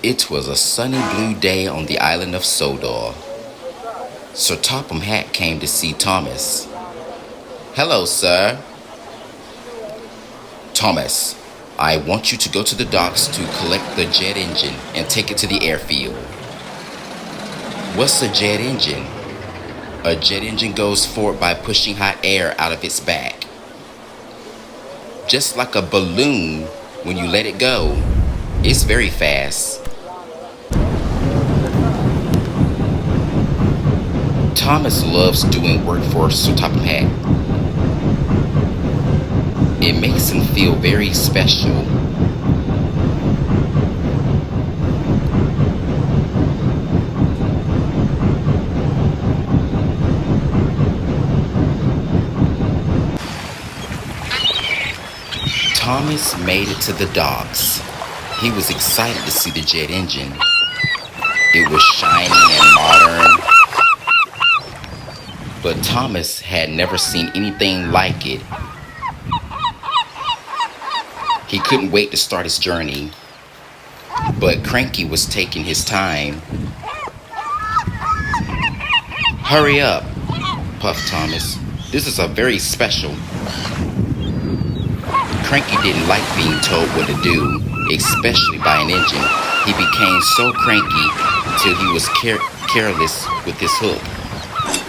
It was a sunny blue day on the island of Sodor. Sir Topham Hatt came to see Thomas. "Hello, sir." "Thomas, I want you to go to the docks to collect the jet engine and take it to the airfield." "What's a jet engine?" "A jet engine goes forward by pushing hot air out of its back. Just like a balloon when you let it go. It's very fast." Thomas loves doing work for Sir Topham Hatt. It makes him feel very special. Thomas made it to the docks. He was excited to see the jet engine. It was shiny and modern, but Thomas had never seen anything like it. He couldn't wait to start his journey, but Cranky was taking his time. "Hurry up," puffed Thomas. "This is a very special." Cranky didn't like being told what to do, especially by an engine. He became so cranky till he was careless with his hook.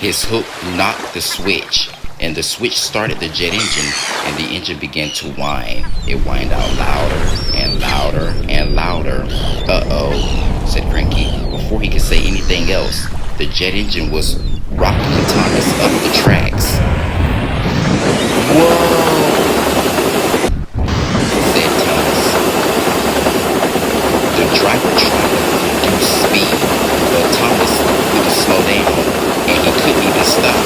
His hook knocked the switch, and the switch started the jet engine, and the engine began to whine. It whined out louder and louder and louder. "Uh-oh," said Cranky. Before he could say anything else, the jet engine was rocking Thomas up the tracks. "Whoa!" said Thomas. The driver tried to reduce speed, but Thomas couldn't slow down, and he couldn't even stop.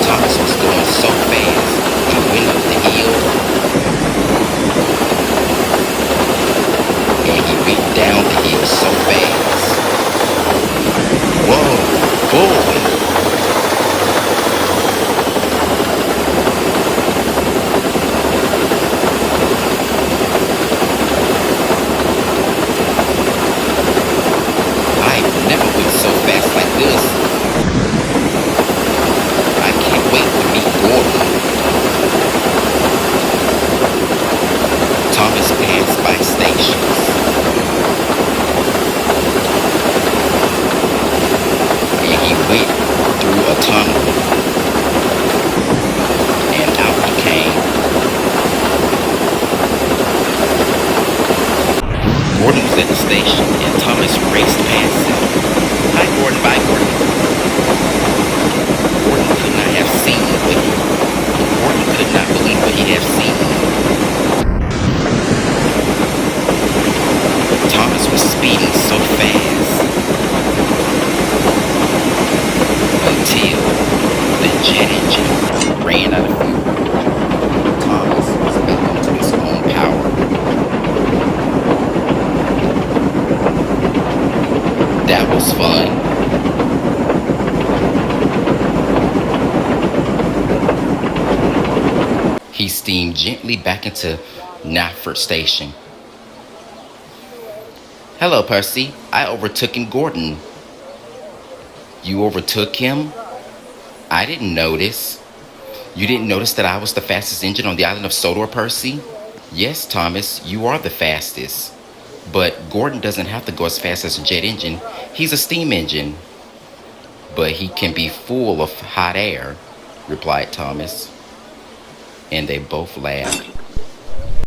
Thomas was going so fast, he went up the hill, and he went down the hill so fast. Whoa, boy! I've never went so fast like this. I can't wait to meet Gordon. Thomas passed by stations, and he went through a tunnel, and out he came. Gordon was at the station, and Thomas raced past him. "Hi, Gordon. Bye, Gordon." Gordon could not have seen what he... Gordon could not believe what he had seen. Thomas was speeding so fast until the jet engine ran out of fuel. Thomas was back into his own power. That was fun. He steamed gently back into Knapford Station. "Hello, Percy. I overtook Gordon." "You overtook him? I didn't notice." "You didn't notice that I was the fastest engine on the island of Sodor, Percy?" "Yes, Thomas, you are the fastest. But Gordon doesn't have to go as fast as a jet engine. He's a steam engine." "But he can be full of hot air," replied Thomas. And they both laughed.